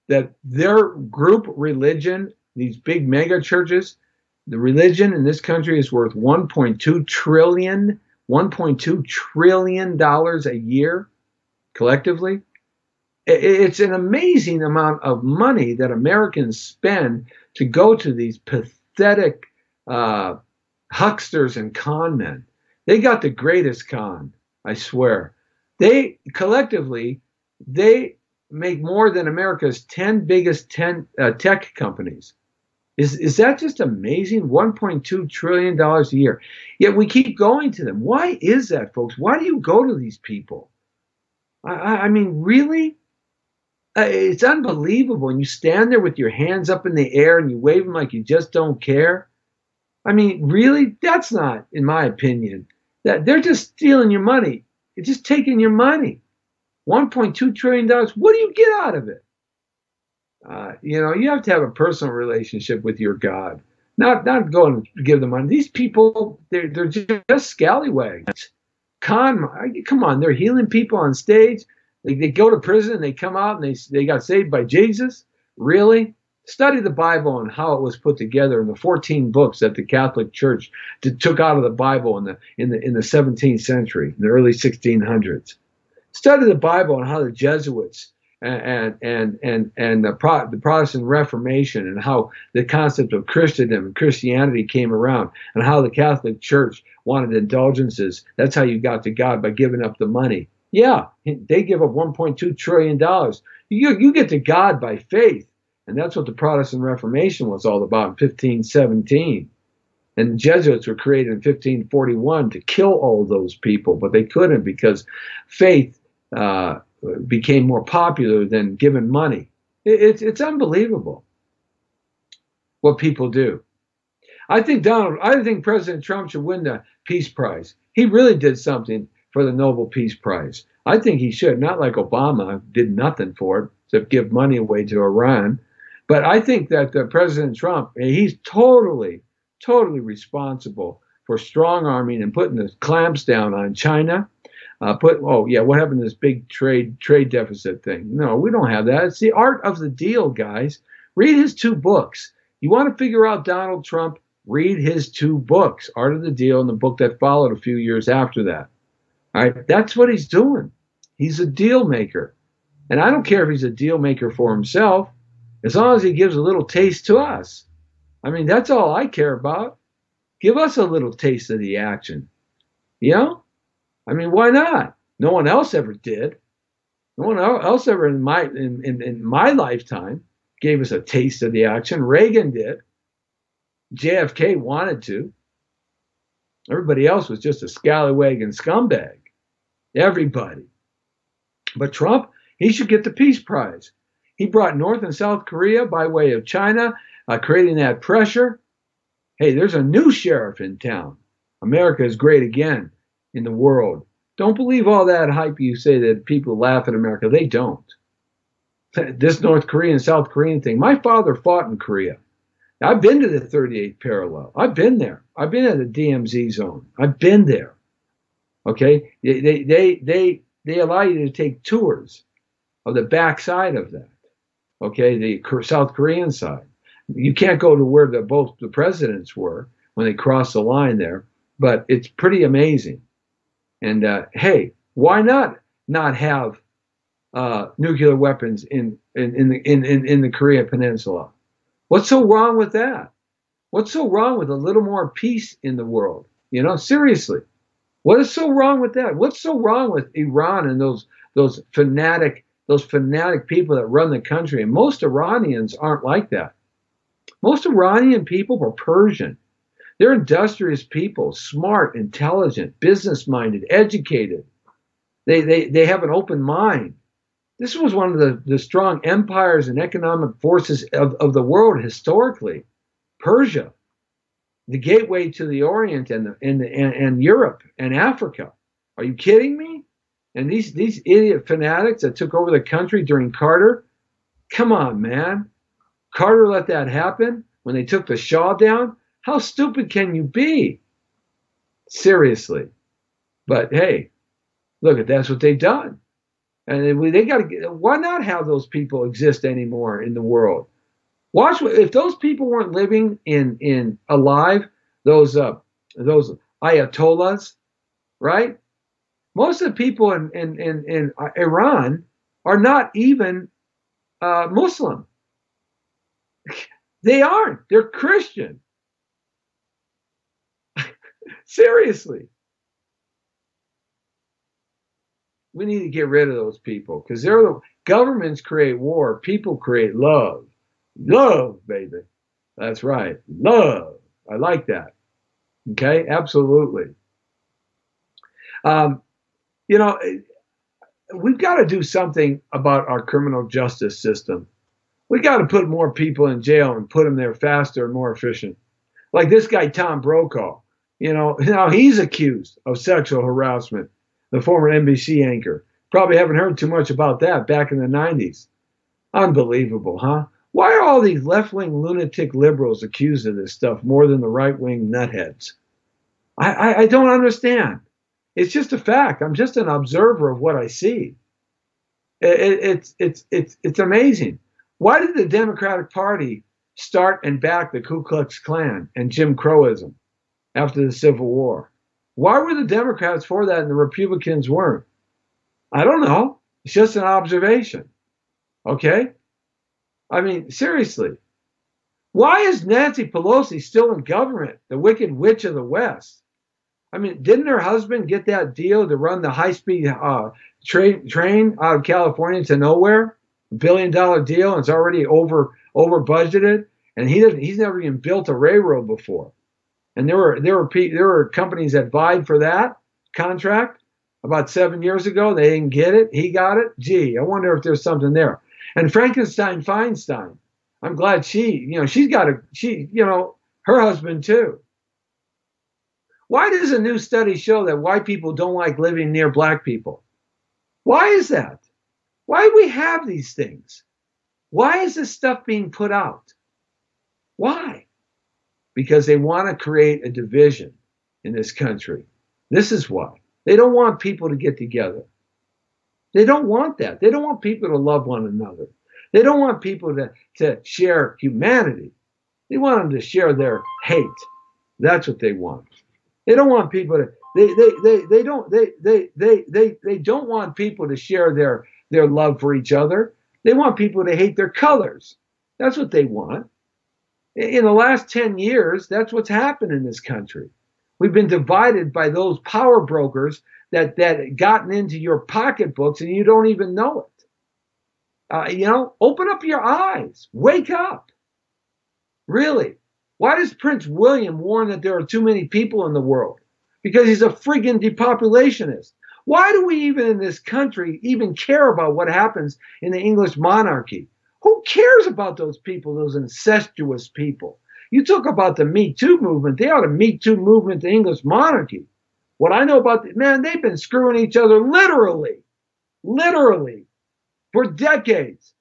that their group religion, these big mega churches, the religion in this country is worth $1.2 trillion a year collectively? It's an amazing amount of money that Americans spend to go to these pathetic hucksters and con men. They got the greatest con, I swear. They collectively, they make more than America's 10 biggest tech companies. Is that just amazing? $1.2 trillion a year. Yet we keep going to them. Why is that, folks? Why do you go to these people? I mean, really? It's unbelievable. And you stand there with your hands up in the air and you wave them like you just don't care. I mean, really? That's not, in my opinion, that they're just stealing your money. It's just taking your money. $1.2 trillion. What do you get out of it? You have to have a personal relationship with your God, not go and give them money. These people, they're just scallywags. Come on, they're healing people on stage. They go to prison and they come out and they got saved by Jesus. Really? Study the Bible and how it was put together in the 14 books that the Catholic Church took out of the Bible in the 17th century, in the early 1600s. Study the Bible and how the Jesuits and the Protestant Reformation and how the concept of Christendom and Christianity came around, and how the Catholic Church wanted indulgences. That's how you got to God, by giving up the money. Yeah, they give up $1.2 trillion. You get to God by faith. And that's what the Protestant Reformation was all about in 1517. And the Jesuits were created in 1541 to kill all those people, but they couldn't because faith became more popular than giving money. It's unbelievable what people do. I think President Trump should win the Peace Prize. He really did something for the Nobel Peace Prize. I think he should, not like Obama did nothing for it except give money away to Iran. But I think that President Trump, he's totally responsible for strong-arming and putting the clamps down on China. What happened to this big trade deficit thing? No, we don't have that. It's the art of the deal, guys. Read his 2 books. You want to figure out Donald Trump? Read his 2 books, Art of the Deal, and the book that followed a few years after that. All right, that's what he's doing. He's a deal maker. And I don't care if he's a deal maker for himself, as long as he gives a little taste to us. I mean, that's all I care about. Give us a little taste of the action. I mean, why not? No one else ever did. No one else ever in my lifetime gave us a taste of the action. Reagan did. JFK wanted to. Everybody else was just a scallywag and scumbag. Everybody. But Trump, he should get the Peace Prize. He brought North and South Korea by way of China, creating that pressure. Hey, there's a new sheriff in town. America is great again in the world. Don't believe all that hype you say that people laugh at America. They don't. This North Korean, South Korean thing. My father fought in Korea. I've been to the 38th parallel. I've been there. I've been at the DMZ zone. I've been there. Okay? They allow you to take tours of the backside of that. Okay? The South Korean side. You can't go to where both the presidents were when they crossed the line there, but it's pretty amazing. And hey, why not have nuclear weapons in the Korean Peninsula? What's so wrong with that? What's so wrong with a little more peace in the world? Seriously, what is so wrong with that? What's so wrong with Iran and those fanatic people that run the country? And most Iranians aren't like that. Most Iranian people are Persian. They're industrious people, smart, intelligent, business-minded, educated. They have an open mind. This was one of the strong empires and economic forces of the world historically. Persia, the gateway to the Orient and Europe and Africa. Are you kidding me? And these idiot fanatics that took over the country during Carter, come on, man. Carter let that happen when they took the Shah down. How stupid can you be? Seriously. But hey, look, that's what they've done. And they got to. Why not have those people exist anymore in the world? Watch, if those people weren't living in alive, those ayatollahs, right? Most of the people in Iran are not even Muslim. They aren't. They're Christian. Seriously. We need to get rid of those people because governments create war. People create love. Love, baby. That's right. Love. I like that. Okay, absolutely. You know, we've got to do something about our criminal justice system. We got to put more people in jail and put them there faster and more efficient. Like this guy, Tom Brokaw. You know, now he's accused of sexual harassment, the former NBC anchor. Probably haven't heard too much about that back in the 90s. Unbelievable, huh? Why are all these left-wing lunatic liberals accused of this stuff more than the right-wing nutheads? I don't understand. It's just a fact. I'm just an observer of what I see. It's amazing. Why did the Democratic Party start and back the Ku Klux Klan and Jim Crowism after the Civil War? Why were the Democrats for that and the Republicans weren't? I don't know. It's just an observation. Okay? I mean, seriously. Why is Nancy Pelosi still in government, the wicked witch of the West? I mean, didn't her husband get that deal to run the high-speed train out of California to nowhere? $1 billion deal, and it's already over budgeted, and he's never even built a railroad before. And there were companies that vied for that contract about 7 years ago. They didn't get it. He got it. Gee, I wonder if there's something there. And Frankenstein Feinstein, I'm glad she's got her husband too. Why does a new study show that white people don't like living near black people? Why is that? Why do we have these things? Why is this stuff being put out? Why? Because they want to create a division in this country. This is why. They don't want people to get together. They don't want that. They don't want people to love one another. They don't want people to share humanity. They want them to share their hate. That's what they want. They don't want people to they don't want people to share their love for each other. They want people to hate their colors. That's what they want. In the last 10 years, that's what's happened in this country. We've been divided by those power brokers that gotten into your pocketbooks and you don't even know it. Open up your eyes. Wake up. Really. Why does Prince William warn that there are too many people in the world? Because he's a friggin' depopulationist. Why do we even in this country even care about what happens in the English monarchy? Who cares about those people, those incestuous people? You talk about the Me Too movement. They ought to Me Too movement the English monarchy. What I know about they've been screwing each other literally, for decades.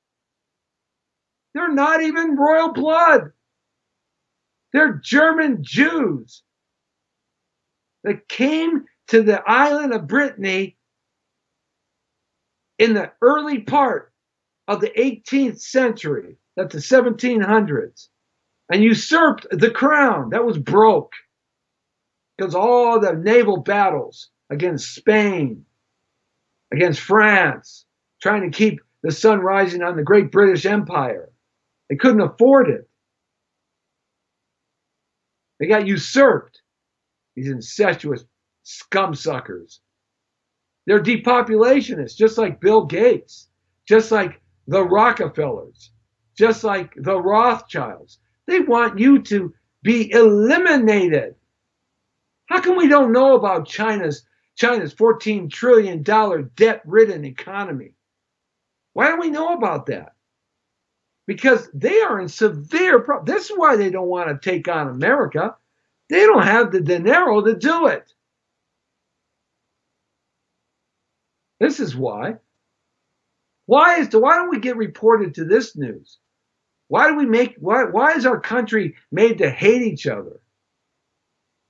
They're not even royal blood. They're German Jews that came to the island of Brittany in the early part of the 18th century, that's the 1700s, and usurped the crown. That was broke because all the naval battles against Spain, against France, trying to keep the sun rising on the great British Empire. They couldn't afford it. They got usurped. These incestuous scumsuckers. They're depopulationists, just like Bill Gates, just like the Rockefellers, just like the Rothschilds. They want you to be eliminated. How come we don't know about China's $14 trillion debt-ridden economy? Why don't we know about that? Because they are in severe problems. This is why they don't want to take on America. They don't have the dinero to do it. This is why. Why don't we get reported to this news? Why is our country made to hate each other?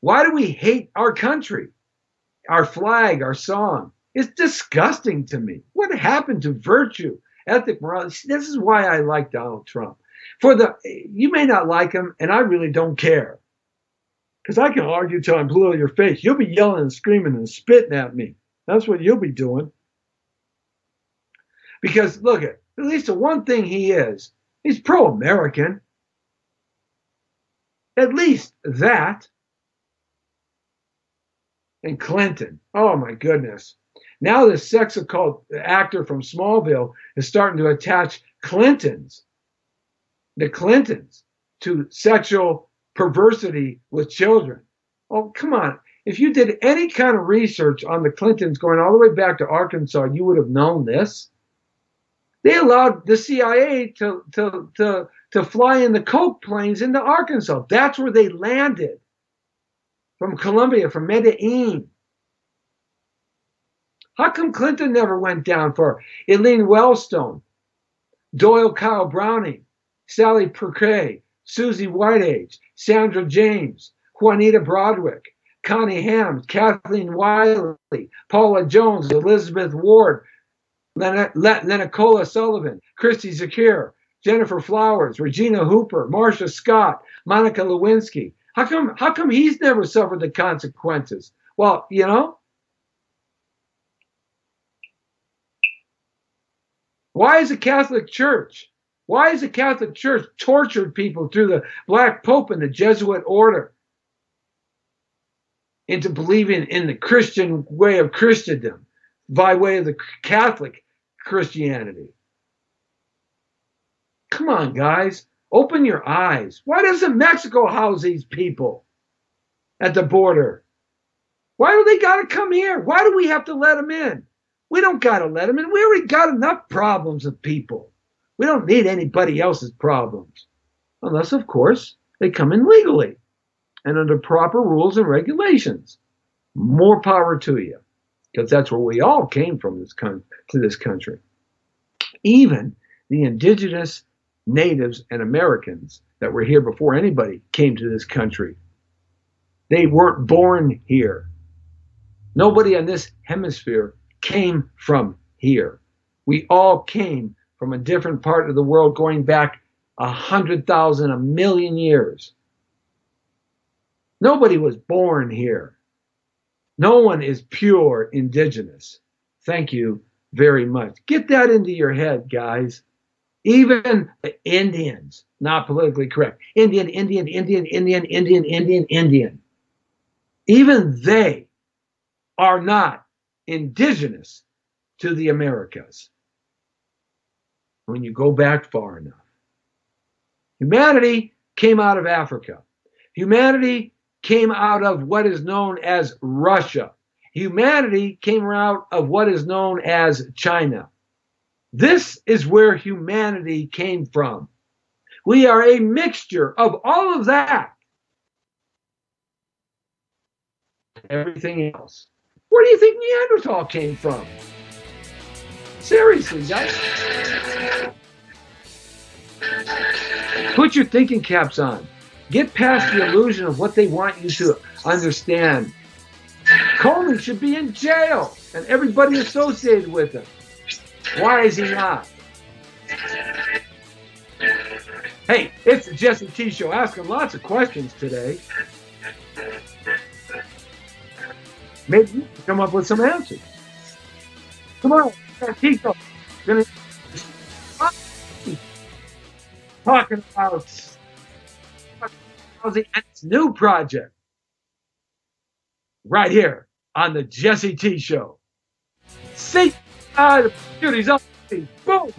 Why do we hate our country, our flag, our song? It's disgusting to me. What happened to virtue, ethic, morality? This is why I like Donald Trump. You may not like him, and I really don't care. Because I can argue till I'm blue in your face. You'll be yelling and screaming and spitting at me. That's what you'll be doing. Because look at least the one thing he's pro-American. At least that. And Clinton, oh my goodness. Now this sex occult actor from Smallville is starting to attach the Clintons, to sexual perversity with children. Oh, come on. If you did any kind of research on the Clintons going all the way back to Arkansas, you would have known this. They allowed the CIA to fly in the coke planes into Arkansas. That's where they landed. From Colombia, from Medellin. How come Clinton never went down for Eileen Wellstone, Doyle Kyle Browning, Sally Perquet, Susie Whiteage, Sandra James, Juanita Broadwick, Connie Hams, Kathleen Wiley, Paula Jones, Elizabeth Ward, Lenicola Sullivan, Christy Zakir, Jennifer Flowers, Regina Hooper, Marcia Scott, Monica Lewinsky? How come he's never suffered the consequences? Well, you know, why is the Catholic Church tortured people through the Black Pope and the Jesuit order into believing in the Christian way of Christendom by way of the Catholic Christianity? Come on, guys. Open your eyes. Why doesn't Mexico house these people at the border? Why do they got to come here? Why do we have to let them in? We don't got to let them in. We already got enough problems with people. We don't need anybody else's problems. Unless, of course, they come in legally and under proper rules and regulations. More power to you. Because that's where we all came from to this country. Even the indigenous natives and Americans that were here before anybody came to this country. They weren't born here. Nobody on this hemisphere came from here. We all came from a different part of the world going back 100,000, a million years. Nobody was born here. No one is pure indigenous. Thank you very much. Get that into your head, guys. Even the Indians, not politically correct. Indian. Even they are not indigenous to the Americas. When you go back far enough. Humanity came out of Africa. Humanity came out of what is known as Russia. Humanity came out of what is known as China. This is where humanity came from. We are a mixture of all of that. Everything else. Where do you think Neanderthal came from? Seriously, guys. Put your thinking caps on. Get past the illusion of what they want you to understand. Comey should be in jail and everybody associated with him. Why is he not? Hey, it's the Jesse T Show, asking lots of questions today. Maybe you can come up with some answers. Come on, T Show. Gonna talking about housing and its new project right here on the Jesse T Show. See, the beauty's up. Boom.